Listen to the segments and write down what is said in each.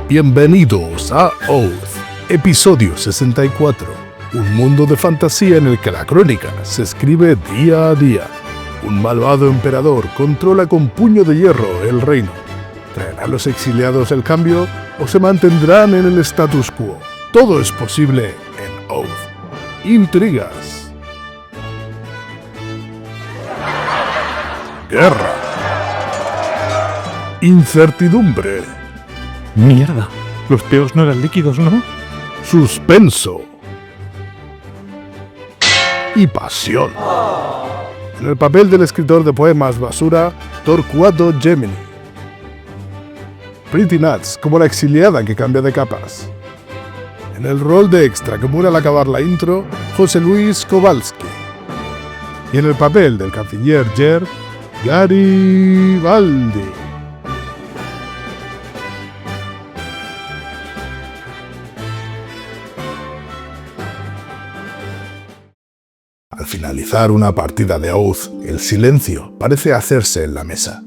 Bienvenidos a Oath, episodio 64. Un mundo de fantasía en el que la crónica se escribe día a día. Un malvado emperador controla con puño de hierro el reino. ¿Traerán los exiliados el cambio o se mantendrán en el status quo? Todo es posible en Oath. Intrigas. Guerra. Incertidumbre. Mierda, los peos no eran líquidos, ¿no? Suspenso. Y pasión. En el papel del escritor de poemas basura, Torquato Gemini. Pretty Nuts, como la exiliada que cambia de capas. En el rol de extra que muere al acabar la intro, José Luis Kowalski. Y en el papel del canciller Yer, Garibaldi. Al finalizar una partida de Oath, el silencio parece hacerse en la mesa.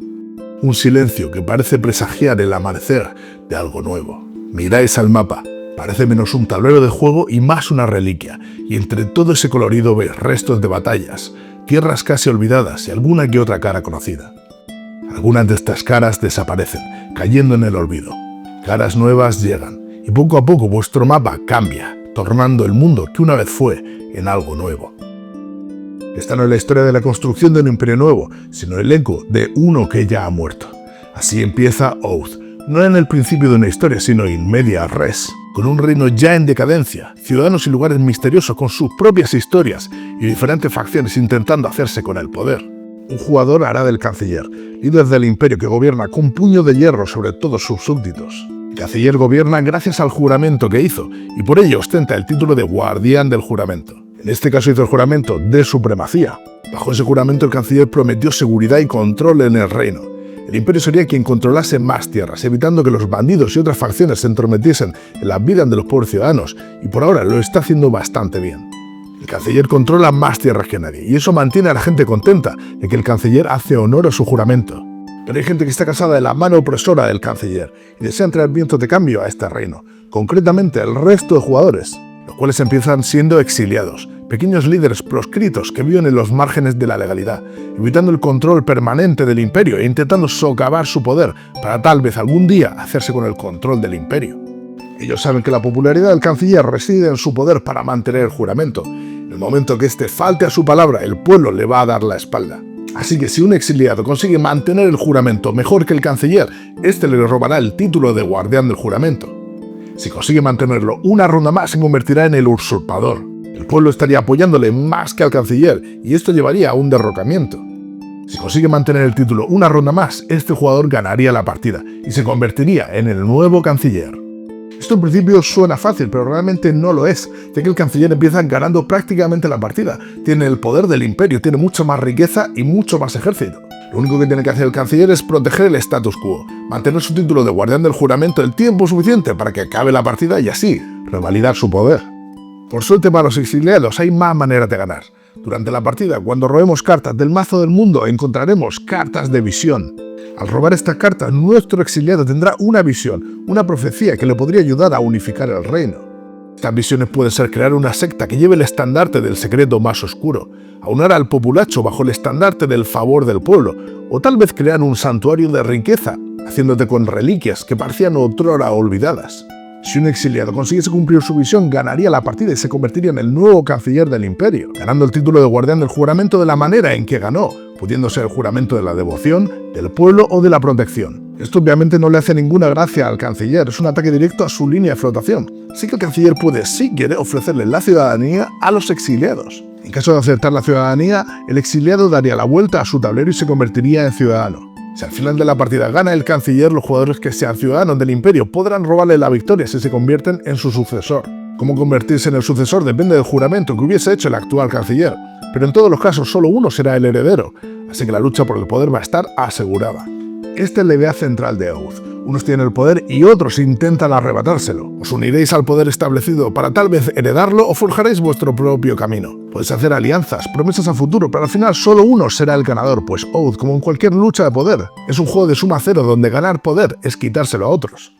Un silencio que parece presagiar el amanecer de algo nuevo. Miráis al mapa, parece menos un tablero de juego y más una reliquia, y entre todo ese colorido veis restos de batallas, tierras casi olvidadas y alguna que otra cara conocida. Algunas de estas caras desaparecen, cayendo en el olvido. Caras nuevas llegan, y poco a poco vuestro mapa cambia, tornando el mundo que una vez fue en algo nuevo. Esta no es la historia de la construcción de un imperio nuevo, sino el eco de uno que ya ha muerto. Así empieza Oath, no en el principio de una historia, sino in media res, con un reino ya en decadencia, ciudadanos y lugares misteriosos con sus propias historias y diferentes facciones intentando hacerse con el poder. Un jugador hará del canciller, líder del imperio que gobierna con puño de hierro sobre todos sus súbditos. El canciller gobierna gracias al juramento que hizo, y por ello ostenta el título de guardián del juramento. En este caso hizo el juramento de supremacía. Bajo ese juramento el canciller prometió seguridad y control en el reino. El imperio sería quien controlase más tierras, evitando que los bandidos y otras facciones se entrometiesen en las vidas de los pobres ciudadanos, y por ahora lo está haciendo bastante bien. El canciller controla más tierras que nadie, y eso mantiene a la gente contenta de que el canciller hace honor a su juramento. Pero hay gente que está cansada de la mano opresora del canciller, y desean traer vientos de cambio a este reino, concretamente el resto de jugadores, los cuales empiezan siendo exiliados, pequeños líderes proscritos que viven en los márgenes de la legalidad, evitando el control permanente del imperio e intentando socavar su poder para tal vez algún día hacerse con el control del imperio. Ellos saben que la popularidad del canciller reside en su poder para mantener el juramento. En el momento que éste falte a su palabra, el pueblo le va a dar la espalda. Así que si un exiliado consigue mantener el juramento mejor que el canciller, éste le robará el título de guardián del juramento. Si consigue mantenerlo una ronda más, se convertirá en el usurpador. El pueblo estaría apoyándole más que al canciller, y esto llevaría a un derrocamiento. Si consigue mantener el título una ronda más, este jugador ganaría la partida, y se convertiría en el nuevo canciller. Esto en principio suena fácil, pero realmente no lo es, ya que el canciller empieza ganando prácticamente la partida. Tiene el poder del imperio, tiene mucha más riqueza y mucho más ejército. Lo único que tiene que hacer el canciller es proteger el status quo, mantener su título de guardián del juramento el tiempo suficiente para que acabe la partida y así revalidar su poder. Por suerte para los exiliados hay más maneras de ganar. Durante la partida, cuando robemos cartas del mazo del mundo, encontraremos cartas de visión. Al robar estas cartas, nuestro exiliado tendrá una visión, una profecía que le podría ayudar a unificar el reino. Estas visiones pueden ser crear una secta que lleve el estandarte del secreto más oscuro, aunar al populacho bajo el estandarte del favor del pueblo, o tal vez crear un santuario de riqueza, haciéndote con reliquias que parecían otrora olvidadas. Si un exiliado consiguiese cumplir su visión, ganaría la partida y se convertiría en el nuevo canciller del imperio, ganando el título de guardián del juramento de la manera en que ganó, pudiendo ser el juramento de la devoción, del pueblo o de la protección. Esto obviamente no le hace ninguna gracia al canciller, es un ataque directo a su línea de flotación, así que el canciller puede, si quiere, ofrecerle la ciudadanía a los exiliados. En caso de aceptar la ciudadanía, el exiliado daría la vuelta a su tablero y se convertiría en ciudadano. Si al final de la partida gana el canciller, los jugadores que sean ciudadanos del imperio podrán robarle la victoria si se convierten en su sucesor. Cómo convertirse en el sucesor depende del juramento que hubiese hecho el actual canciller, pero en todos los casos solo uno será el heredero, así que la lucha por el poder va a estar asegurada. Esta es la idea central de Oath. Unos tienen el poder y otros intentan arrebatárselo. Os uniréis al poder establecido para tal vez heredarlo o forjaréis vuestro propio camino. Podéis hacer alianzas, promesas a futuro, pero al final solo uno será el ganador, pues Oath, como en cualquier lucha de poder, es un juego de suma cero donde ganar poder es quitárselo a otros.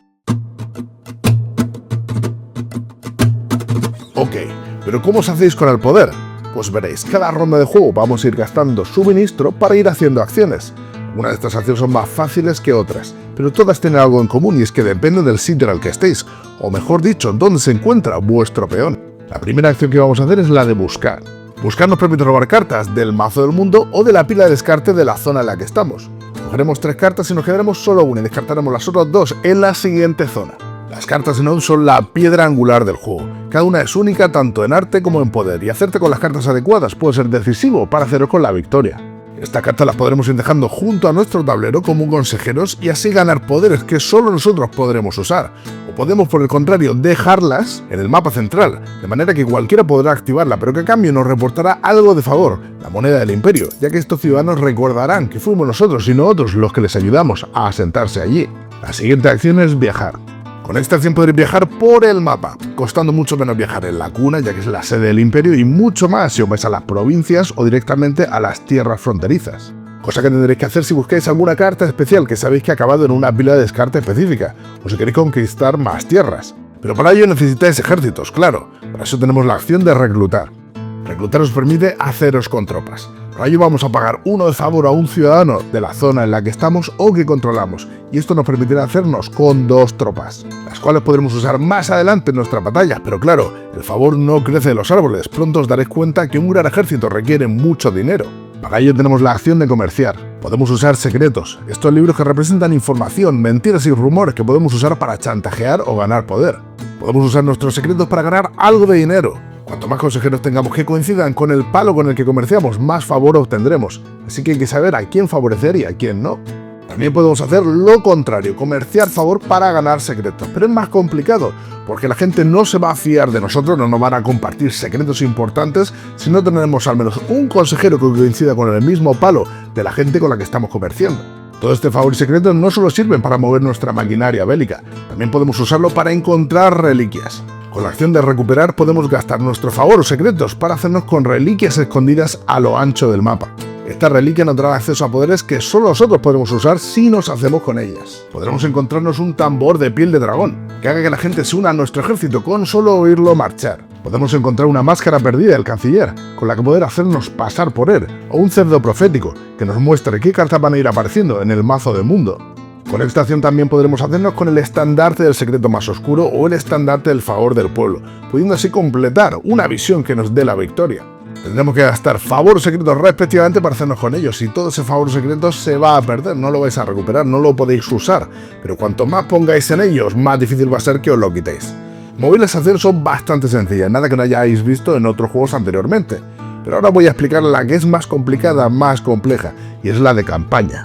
Pero ¿cómo os hacéis con el poder? Pues veréis, cada ronda de juego vamos a ir gastando suministro para ir haciendo acciones. Una de estas acciones son más fáciles que otras, pero todas tienen algo en común y es que dependen del sitio en el que estéis, o mejor dicho, dónde se encuentra vuestro peón. La primera acción que vamos a hacer es la de buscar. Buscar nos permite robar cartas del mazo del mundo o de la pila de descarte de la zona en la que estamos. Cogeremos 3 cartas y nos quedaremos solo una y descartaremos las otras 2 en la siguiente zona. Las cartas en Oath son la piedra angular del juego. Cada una es única tanto en arte como en poder y hacerte con las cartas adecuadas puede ser decisivo para haceros con la victoria. Estas cartas las podremos ir dejando junto a nuestro tablero como consejeros y así ganar poderes que solo nosotros podremos usar. O podemos, por el contrario, dejarlas en el mapa central, de manera que cualquiera podrá activarla, pero que a cambio nos reportará algo de favor, la moneda del imperio, ya que estos ciudadanos recordarán que fuimos nosotros y no otros los que les ayudamos a asentarse allí. La siguiente acción es viajar. Con esta acción podréis viajar por el mapa, costando mucho menos viajar en la cuna, ya que es la sede del imperio, y mucho más si os vais a las provincias o directamente a las tierras fronterizas. Cosa que tendréis que hacer si buscáis alguna carta especial que sabéis que ha acabado en una pila de descarte específica, o si queréis conquistar más tierras. Pero para ello necesitáis ejércitos, claro. Para eso tenemos la acción de reclutar. Reclutar os permite haceros con tropas. Para ello vamos a pagar 1 de favor a un ciudadano de la zona en la que estamos o que controlamos, y esto nos permitirá hacernos con 2 tropas, las cuales podremos usar más adelante en nuestras batallas, pero claro, el favor no crece de los árboles, pronto os daréis cuenta que un gran ejército requiere mucho dinero. Para ello tenemos la acción de comerciar. Podemos usar secretos, estos libros que representan información, mentiras y rumores que podemos usar para chantajear o ganar poder. Podemos usar nuestros secretos para ganar algo de dinero. Cuanto más consejeros tengamos que coincidan con el palo con el que comerciamos, más favor obtendremos. Así que hay que saber a quién favorecer y a quién no. También podemos hacer lo contrario, comerciar favor para ganar secretos, pero es más complicado, porque la gente no se va a fiar de nosotros, no nos van a compartir secretos importantes si no tenemos al menos un consejero que coincida con el mismo palo de la gente con la que estamos comerciando. Todo este favor y secretos no solo sirven para mover nuestra maquinaria bélica, también podemos usarlo para encontrar reliquias. Con la acción de recuperar podemos gastar nuestro favor o secretos para hacernos con reliquias escondidas a lo ancho del mapa. Esta reliquia nos dará acceso a poderes que solo nosotros podremos usar si nos hacemos con ellas. Podremos encontrarnos un tambor de piel de dragón, que haga que la gente se una a nuestro ejército con solo oírlo marchar. Podemos encontrar una máscara perdida del canciller, con la que poder hacernos pasar por él, o un cerdo profético, que nos muestre qué cartas van a ir apareciendo en el mazo del mundo. Con esta acción también podremos hacernos con el estandarte del secreto más oscuro o el estandarte del favor del pueblo, pudiendo así completar una visión que nos dé la victoria. Tendremos que gastar favor o secretos respectivamente para hacernos con ellos, y todo ese favor o secreto se va a perder, no lo vais a recuperar, no lo podéis usar, pero cuanto más pongáis en ellos, más difícil va a ser que os lo quitéis. Moverlas a hacer son bastante sencillas, nada que no hayáis visto en otros juegos anteriormente, pero ahora voy a explicar la que es más complicada, más compleja, y es la de campaña.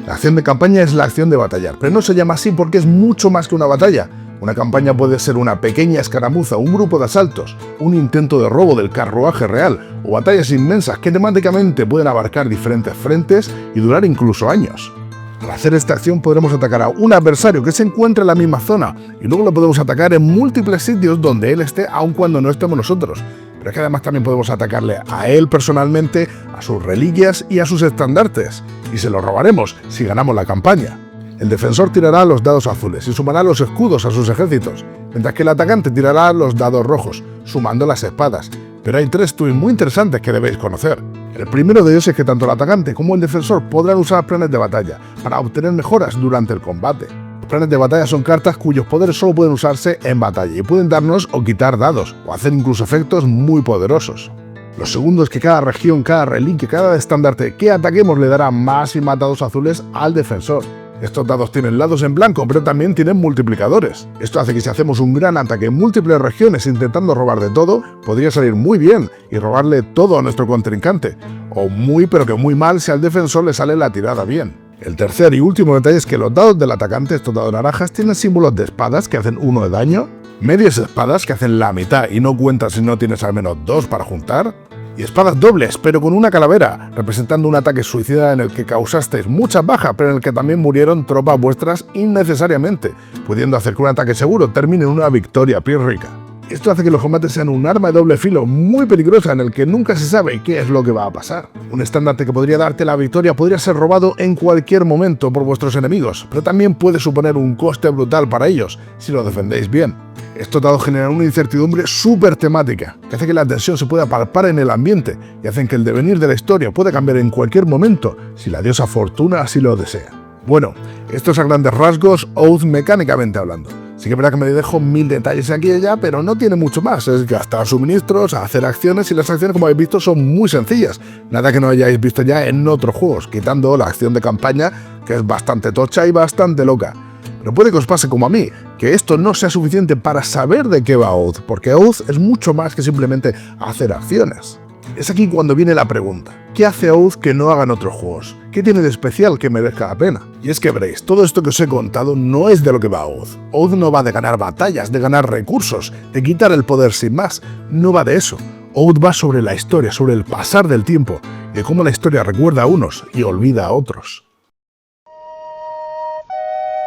La acción de campaña es la acción de batallar, pero no se llama así porque es mucho más que una batalla. Una campaña puede ser una pequeña escaramuza, un grupo de asaltos, un intento de robo del carruaje real, o batallas inmensas que temáticamente pueden abarcar diferentes frentes y durar incluso años. Al hacer esta acción podremos atacar a un adversario que se encuentra en la misma zona, y luego lo podemos atacar en múltiples sitios donde él esté, aun cuando no estemos nosotros. Pero es que además también podemos atacarle a él personalmente, a sus reliquias y a sus estandartes, y se los robaremos si ganamos la campaña. El defensor tirará los dados azules y sumará los escudos a sus ejércitos, mientras que el atacante tirará los dados rojos, sumando las espadas. Pero hay 3 tweets muy interesantes que debéis conocer. El primero de ellos es que tanto el atacante como el defensor podrán usar planes de batalla para obtener mejoras durante el combate. Los planes de batalla son cartas cuyos poderes solo pueden usarse en batalla y pueden darnos o quitar dados, o hacer incluso efectos muy poderosos. Lo segundo es que cada región, cada reliquia, cada estandarte que ataquemos le dará más y más dados azules al defensor. Estos dados tienen lados en blanco, pero también tienen multiplicadores. Esto hace que si hacemos un gran ataque en múltiples regiones intentando robar de todo, podría salir muy bien y robarle todo a nuestro contrincante, o muy pero que muy mal si al defensor le sale la tirada bien. El tercer y último detalle es que los dados del atacante, estos dados naranjas, tienen símbolos de espadas que hacen 1 de daño, medias espadas que hacen la mitad y no cuentan si no tienes al menos 2 para juntar, y espadas dobles, pero con una calavera, representando un ataque suicida en el que causasteis muchas bajas, pero en el que también murieron tropas vuestras innecesariamente, pudiendo hacer que un ataque seguro termine en una victoria pírrica. Esto hace que los combates sean un arma de doble filo muy peligrosa en el que nunca se sabe qué es lo que va a pasar. Un estandarte que podría darte la victoria podría ser robado en cualquier momento por vuestros enemigos, pero también puede suponer un coste brutal para ellos si lo defendéis bien. Esto dado genera una incertidumbre súper temática, que hace que la tensión se pueda palpar en el ambiente y hacen que el devenir de la historia pueda cambiar en cualquier momento si la diosa Fortuna así lo desea. Bueno, esto es a grandes rasgos Oath mecánicamente hablando. Sí que es verdad que me dejo 1000 detalles aquí y allá, pero no tiene mucho más. Es gastar suministros, hacer acciones y las acciones, como habéis visto, son muy sencillas. Nada que no hayáis visto ya en otros juegos, quitando la acción de campaña, que es bastante tocha y bastante loca. Pero puede que os pase como a mí, que esto no sea suficiente para saber de qué va Oath, porque Oath es mucho más que simplemente hacer acciones. Es aquí cuando viene la pregunta. ¿Qué hace Oath que no hagan otros juegos? ¿Qué tiene de especial que merezca la pena? Y es que veréis, todo esto que os he contado no es de lo que va Oath. Oath no va de ganar batallas, de ganar recursos, de quitar el poder sin más. No va de eso. Oath va sobre la historia, sobre el pasar del tiempo, y de cómo la historia recuerda a unos y olvida a otros.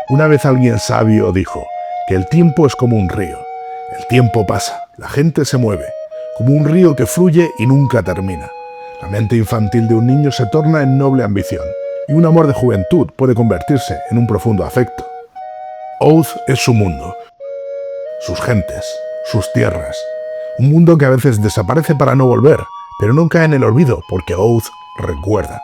Una vez alguien sabio dijo que el tiempo es como un río. El tiempo pasa, la gente se mueve, como un río que fluye y nunca termina. La mente infantil de un niño se torna en noble ambición, y un amor de juventud puede convertirse en un profundo afecto. Oath es su mundo, sus gentes, sus tierras. Un mundo que a veces desaparece para no volver, pero no cae en el olvido porque Oath recuerda.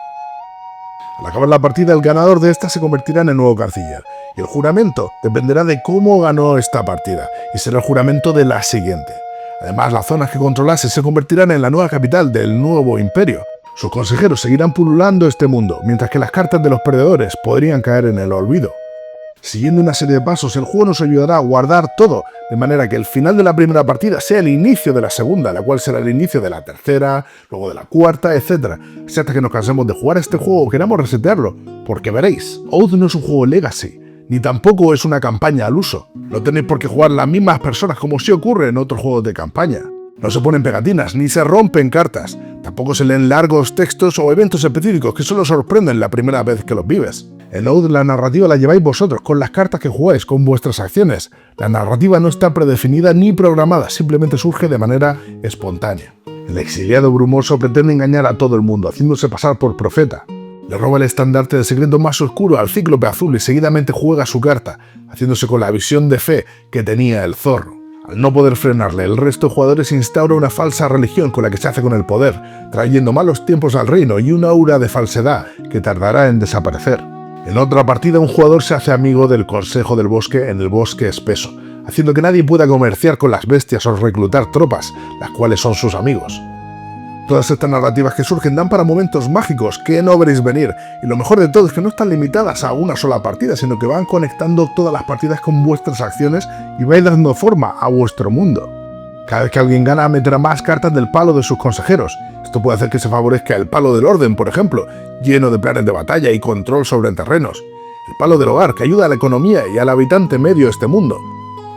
Al acabar la partida, el ganador de esta se convertirá en el nuevo canciller, y el juramento dependerá de cómo ganó esta partida, y será el juramento de la siguiente. Además, las zonas que controlase se convertirán en la nueva capital del nuevo imperio. Sus consejeros seguirán pululando este mundo, mientras que las cartas de los perdedores podrían caer en el olvido. Siguiendo una serie de pasos, el juego nos ayudará a guardar todo, de manera que el final de la primera partida sea el inicio de la segunda, la cual será el inicio de la tercera, luego de la cuarta, etc. Así hasta que nos cansemos de jugar este juego o queramos resetearlo, porque veréis, Oath no es un juego Legacy, ni tampoco es una campaña al uso. No tenéis por qué jugar las mismas personas como sí ocurre en otros juegos de campaña. No se ponen pegatinas, ni se rompen cartas. Tampoco se leen largos textos o eventos específicos que solo sorprenden la primera vez que los vives. En Oath la narrativa la lleváis vosotros, con las cartas que jugáis, con vuestras acciones. La narrativa no está predefinida ni programada, simplemente surge de manera espontánea. El exiliado brumoso pretende engañar a todo el mundo, haciéndose pasar por profeta. Le roba el estandarte del secreto más oscuro al cíclope azul y seguidamente juega su carta, haciéndose con la visión de fe que tenía el zorro. Al no poder frenarle, el resto de jugadores instaura una falsa religión con la que se hace con el poder, trayendo malos tiempos al reino y una aura de falsedad que tardará en desaparecer. En otra partida, un jugador se hace amigo del Consejo del Bosque en el Bosque Espeso, haciendo que nadie pueda comerciar con las bestias o reclutar tropas, las cuales son sus amigos. Todas estas narrativas que surgen dan para momentos mágicos que no veréis venir, y lo mejor de todo es que no están limitadas a una sola partida, sino que van conectando todas las partidas con vuestras acciones y vais dando forma a vuestro mundo. Cada vez que alguien gana, meterá más cartas del palo de sus consejeros. Esto puede hacer que se favorezca el palo del orden, por ejemplo, lleno de planes de batalla y control sobre terrenos. El palo del hogar, que ayuda a la economía y al habitante medio de este mundo.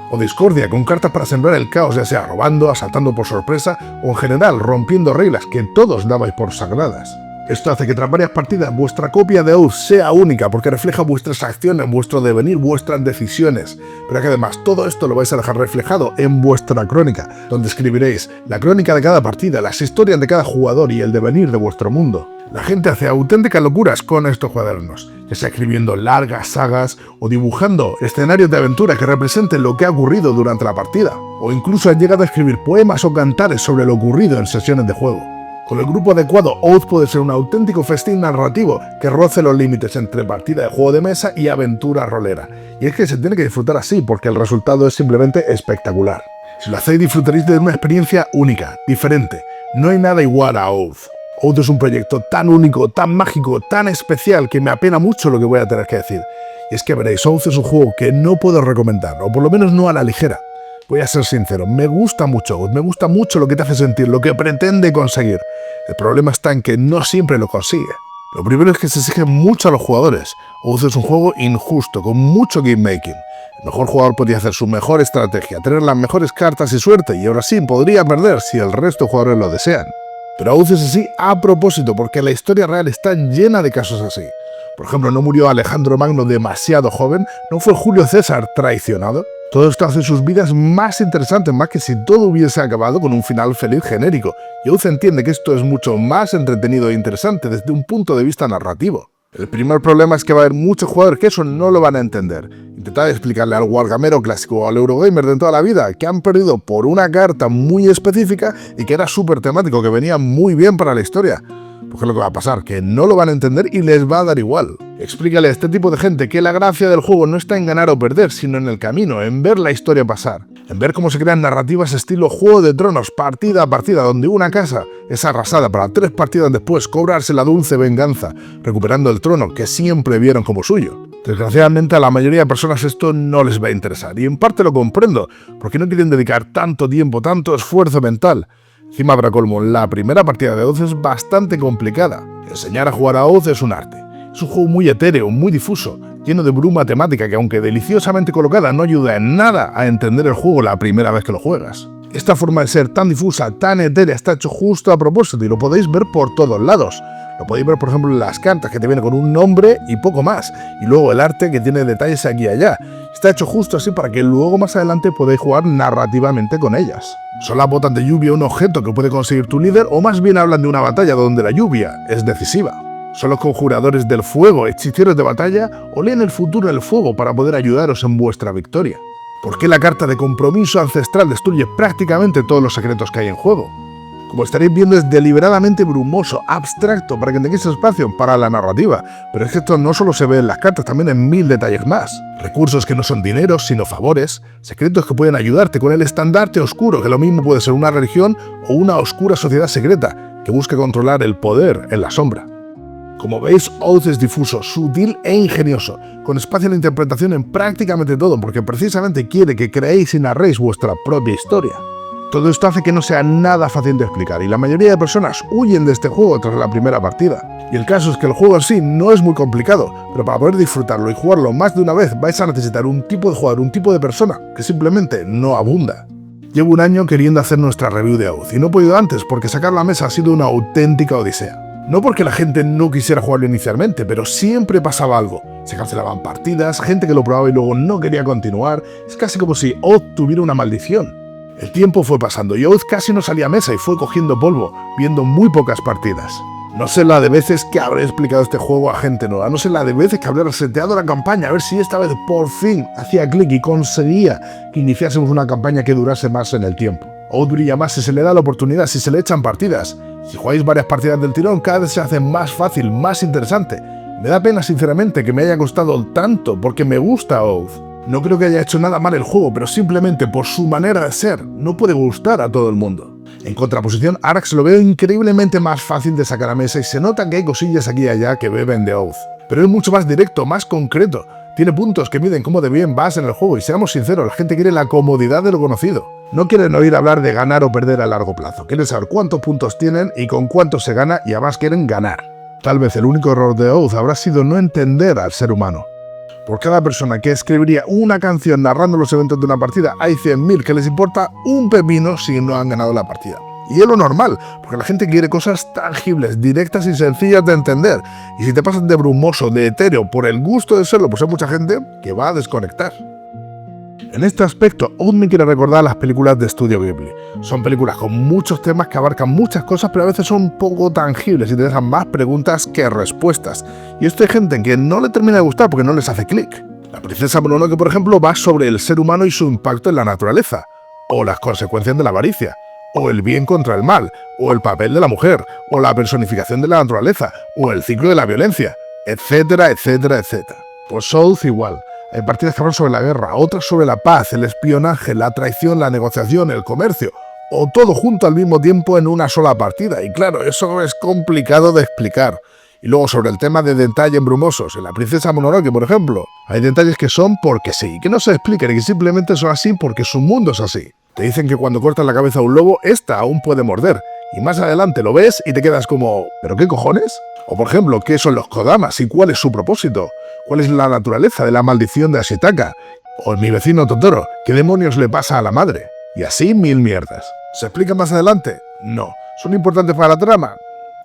O discordia, con cartas para sembrar el caos, ya sea robando, asaltando por sorpresa o en general rompiendo reglas que todos dabais por sagradas. Esto hace que tras varias partidas vuestra copia de Oath sea única porque refleja vuestras acciones, vuestro devenir, vuestras decisiones. Pero que además todo esto lo vais a dejar reflejado en vuestra crónica, donde escribiréis la crónica de cada partida, las historias de cada jugador y el devenir de vuestro mundo. La gente hace auténticas locuras con estos cuadernos, ya sea escribiendo largas sagas o dibujando escenarios de aventura que representen lo que ha ocurrido durante la partida, o incluso han llegado a escribir poemas o cantares sobre lo ocurrido en sesiones de juego. Con el grupo adecuado, Oath puede ser un auténtico festín narrativo que roce los límites entre partida de juego de mesa y aventura rolera. Y es que se tiene que disfrutar así porque el resultado es simplemente espectacular. Si lo hacéis, disfrutaréis de una experiencia única, diferente. No hay nada igual a Oath. Oath es un proyecto tan único, tan mágico, tan especial que me apena mucho lo que voy a tener que decir. Y es que veréis, Oath es un juego que no puedo recomendar, o por lo menos no a la ligera. Voy a ser sincero, me gusta mucho Oath, me gusta mucho lo que te hace sentir, lo que pretende conseguir. El problema está en que no siempre lo consigue. Lo primero es que se exige mucho a los jugadores. Oath es un juego injusto, con mucho game making. El mejor jugador podría hacer su mejor estrategia, tener las mejores cartas y suerte, y ahora sí podría perder si el resto de jugadores lo desean. Pero Oath es así a propósito, porque la historia real está llena de casos así. Por ejemplo, no murió Alejandro Magno demasiado joven, no fue Julio César traicionado. Todo esto hace sus vidas más interesantes, más que si todo hubiese acabado con un final feliz genérico. Y Oath entiende que esto es mucho más entretenido e interesante desde un punto de vista narrativo. El primer problema es que va a haber muchos jugadores que eso no lo van a entender. Intentad explicarle al wargamero clásico o al Eurogamer de toda la vida que han perdido por una carta muy específica y que era súper temático, que venía muy bien para la historia. Pues ¿qué es lo que va a pasar? Que no lo van a entender y les va a dar igual. Explícale a este tipo de gente que la gracia del juego no está en ganar o perder, sino en el camino, en ver la historia pasar. En ver cómo se crean narrativas estilo Juego de Tronos, partida a partida, donde una casa es arrasada para 3 partidas después cobrarse la dulce venganza, recuperando el trono que siempre vieron como suyo. Desgraciadamente a la mayoría de personas esto no les va a interesar, y en parte lo comprendo, porque no quieren dedicar tanto tiempo, tanto esfuerzo mental. Encima, para colmo, la primera partida de Oath es bastante complicada. Enseñar a jugar a Oath es un arte. Es un juego muy etéreo, muy difuso, lleno de bruma temática que, aunque deliciosamente colocada, no ayuda en nada a entender el juego la primera vez que lo juegas. Esta forma de ser tan difusa, tan etérea, está hecho justo a propósito y lo podéis ver por todos lados. Lo podéis ver, por ejemplo, en las cartas, que te viene con un nombre y poco más. Y luego el arte, que tiene detalles aquí y allá. Está hecho justo así para que luego más adelante podáis jugar narrativamente con ellas. ¿Son las botas de lluvia un objeto que puede conseguir tu líder, o más bien hablan de una batalla donde la lluvia es decisiva? ¿Son los conjuradores del fuego hechiceros de batalla, o leen el futuro en el fuego para poder ayudaros en vuestra victoria? ¿Por qué la carta de compromiso ancestral destruye prácticamente todos los secretos que hay en juego? Como estaréis viendo, es deliberadamente brumoso, abstracto, para que tengáis espacio para la narrativa, pero es que esto no solo se ve en las cartas, también en 1000 detalles más. Recursos que no son dinero, sino favores, secretos que pueden ayudarte con el estandarte oscuro, que lo mismo puede ser una religión o una oscura sociedad secreta, que busca controlar el poder en la sombra. Como veis, Oath es difuso, sutil e ingenioso, con espacio de interpretación en prácticamente todo, porque precisamente quiere que creéis y narréis vuestra propia historia. Todo esto hace que no sea nada fácil de explicar, y la mayoría de personas huyen de este juego tras la primera partida. Y el caso es que el juego en sí no es muy complicado, pero para poder disfrutarlo y jugarlo más de una vez vais a necesitar un tipo de jugador, un tipo de persona, que simplemente no abunda. Llevo un año queriendo hacer nuestra review de Oath, y no he podido antes porque sacar la mesa ha sido una auténtica odisea. No porque la gente no quisiera jugarlo inicialmente, pero siempre pasaba algo. Se cancelaban partidas, gente que lo probaba y luego no quería continuar. Es casi como si Oath tuviera una maldición. El tiempo fue pasando y Oath casi no salía a mesa y fue cogiendo polvo, viendo muy pocas partidas. No sé la de veces que habré explicado este juego a gente nueva, no sé la de veces que habré reseteado la campaña, a ver si esta vez por fin hacía clic y conseguía que iniciásemos una campaña que durase más en el tiempo. Oath brilla más si se le da la oportunidad, si se le echan partidas. Si jugáis varias partidas del tirón, cada vez se hace más fácil, más interesante. Me da pena sinceramente que me haya costado tanto, porque me gusta Oath. No creo que haya hecho nada mal el juego, pero simplemente por su manera de ser, no puede gustar a todo el mundo. En contraposición, Arax lo veo increíblemente más fácil de sacar a mesa y se nota que hay cosillas aquí y allá que beben de Oath. Pero es mucho más directo, más concreto. Tiene puntos que miden cómo de bien vas en el juego y seamos sinceros, la gente quiere la comodidad de lo conocido. No quieren oír hablar de ganar o perder a largo plazo, quieren saber cuántos puntos tienen y con cuántos se gana y además quieren ganar. Tal vez el único error de Oath habrá sido no entender al ser humano. Por cada persona que escribiría una canción narrando los eventos de una partida, hay 100.000 que les importa un pepino si no han ganado la partida. Y es lo normal, porque la gente quiere cosas tangibles, directas y sencillas de entender. Y si te pasas de brumoso, de etéreo, por el gusto de serlo, pues hay mucha gente que va a desconectar. En este aspecto, Oath me quiere recordar las películas de Studio Ghibli. Son películas con muchos temas que abarcan muchas cosas, pero a veces son poco tangibles y te dejan más preguntas que respuestas. Y esto hay gente en que no le termina de gustar porque no les hace clic. La princesa Mononoke, por ejemplo, va sobre el ser humano y su impacto en la naturaleza, o las consecuencias de la avaricia, o el bien contra el mal, o el papel de la mujer, o la personificación de la naturaleza, o el ciclo de la violencia, etcétera, etcétera, etcétera. Pues Oath igual. Hay partidas que hablan sobre la guerra, otras sobre la paz, el espionaje, la traición, la negociación, el comercio, o todo junto al mismo tiempo en una sola partida. Y claro, eso es complicado de explicar. Y luego sobre el tema de detalles brumosos, en la princesa Mononoke, por ejemplo, hay detalles que son porque sí, que no se explican y que simplemente son así porque su mundo es así. Te dicen que cuando cortas la cabeza a un lobo, esta aún puede morder. Y más adelante lo ves y te quedas como, ¿pero qué cojones? O por ejemplo, ¿qué son los Kodamas y cuál es su propósito? ¿Cuál es la naturaleza de la maldición de Ashitaka? O en Mi vecino Totoro, ¿qué demonios le pasa a la madre? Y así 1000 mierdas. ¿Se explica más adelante? No. ¿Son importantes para la trama?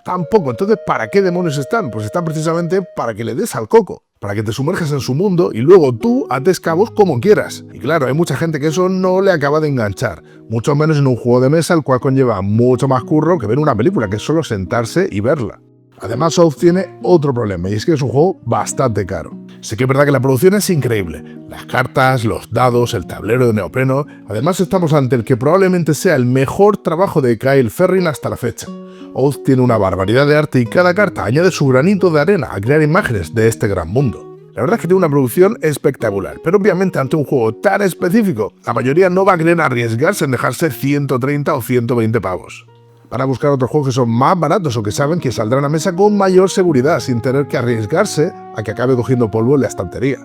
Tampoco. Entonces, ¿para qué demonios están? Pues están precisamente para que le des al coco. para que te sumerjas en su mundo y luego tú ates cabos como quieras. Y claro, hay mucha gente que eso no le acaba de enganchar, mucho menos en un juego de mesa, el cual conlleva mucho más curro que ver una película, que es solo sentarse y verla. Además, Oath tiene otro problema, y es que es un juego bastante caro. Sí que es verdad que la producción es increíble. Las cartas, los dados, el tablero de neopreno. Además, estamos ante el que probablemente sea el mejor trabajo de Kyle Ferrin hasta la fecha. Oath tiene una barbaridad de arte y cada carta añade su granito de arena a crear imágenes de este gran mundo. La verdad es que tiene una producción espectacular, pero obviamente ante un juego tan específico, la mayoría no va a querer arriesgarse en dejarse 130 o 120 pavos. Van a buscar otros juegos que son más baratos o que saben que saldrán a mesa con mayor seguridad, sin tener que arriesgarse a que acabe cogiendo polvo en la estantería.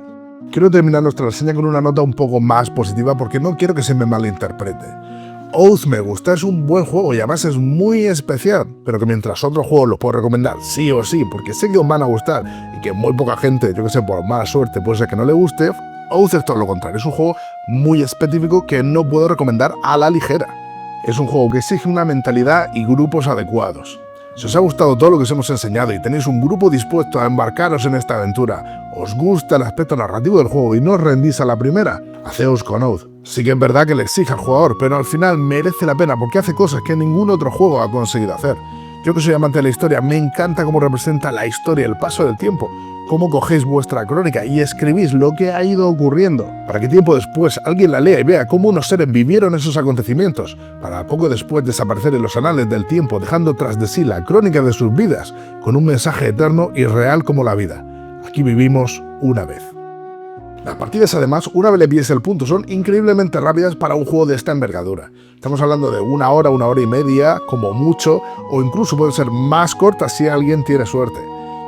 Quiero terminar nuestra reseña con una nota un poco más positiva porque no quiero que se me malinterprete. Oath me gusta, es un buen juego y además es muy especial, pero que mientras otros juegos los puedo recomendar sí o sí, porque sé que os van a gustar y que muy poca gente, yo que sé, por mala suerte puede ser que no le guste, Oath es todo lo contrario, es un juego muy específico que no puedo recomendar a la ligera. Es un juego que exige una mentalidad y grupos adecuados. Si os ha gustado todo lo que os hemos enseñado y tenéis un grupo dispuesto a embarcaros en esta aventura, os gusta el aspecto narrativo del juego y no os rendís a la primera, haceos con Oath. Sí que es verdad que le exige al jugador, pero al final merece la pena porque hace cosas que ningún otro juego ha conseguido hacer. Yo que soy amante de la historia, me encanta cómo representa la historia, el paso del tiempo, cómo cogéis vuestra crónica y escribís lo que ha ido ocurriendo, para que tiempo después alguien la lea y vea cómo unos seres vivieron esos acontecimientos, para poco después desaparecer en los anales del tiempo, dejando tras de sí la crónica de sus vidas, con un mensaje eterno y real como la vida. Aquí vivimos una vez. Las partidas, además, una vez le pilles el punto, son increíblemente rápidas para un juego de esta envergadura. Estamos hablando de una hora y media, como mucho, o incluso pueden ser más cortas si alguien tiene suerte.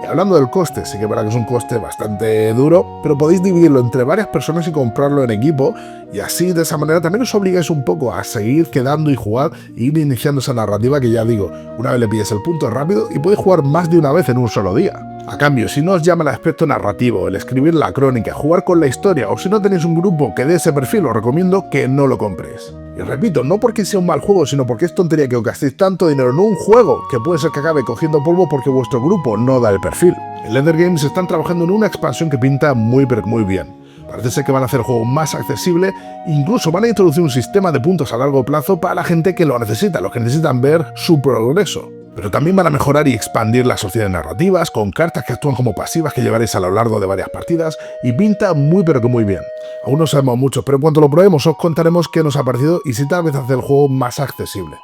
Y hablando del coste, sí que es verdad que es un coste bastante duro, pero podéis dividirlo entre varias personas y comprarlo en equipo, y así de esa manera también os obligáis un poco a seguir quedando y jugar e ir iniciando esa narrativa que ya digo, una vez le pilles el punto es rápido y podéis jugar más de una vez en un solo día. A cambio, si no os llama el aspecto narrativo, el escribir la crónica, jugar con la historia, o si no tenéis un grupo que dé ese perfil, os recomiendo que no lo compréis. Y repito, no porque sea un mal juego, sino porque es tontería que os gastéis tanto dinero en un juego que puede ser que acabe cogiendo polvo porque vuestro grupo no da el perfil. En Leder Games están trabajando en una expansión que pinta muy pero muy bien. Parece ser que van a hacer el juego más accesible, incluso van a introducir un sistema de puntos a largo plazo para la gente que lo necesita, los que necesitan ver su progreso. Pero también van a mejorar y expandir las opciones narrativas, con cartas que actúan como pasivas que llevaréis a lo largo de varias partidas, y pinta muy pero que muy bien. Aún no sabemos mucho, pero en cuanto lo probemos os contaremos qué nos ha parecido y si tal vez hace el juego más accesible.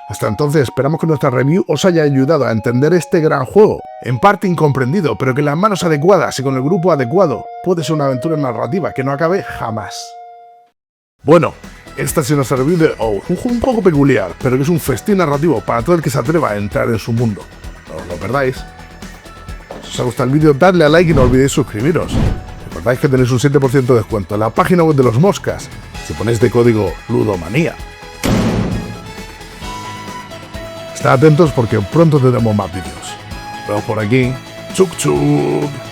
Hasta entonces esperamos que nuestra review os haya ayudado a entender este gran juego, en parte incomprendido, pero que en las manos adecuadas y con el grupo adecuado puede ser una aventura narrativa que no acabe jamás. Bueno, esta ha sido nuestra review de Oath, un juego un poco peculiar, pero que es un festín narrativo para todo el que se atreva a entrar en su mundo. No os lo perdáis. Si os ha gustado el vídeo, dadle a like y no olvidéis suscribiros. Recordáis que tenéis un 7% de descuento en la página web de los Moscas si ponéis de código LUDOMANÍA. Estad atentos porque pronto tendremos más vídeos. Nos vemos por aquí. ¡Chuk chuk!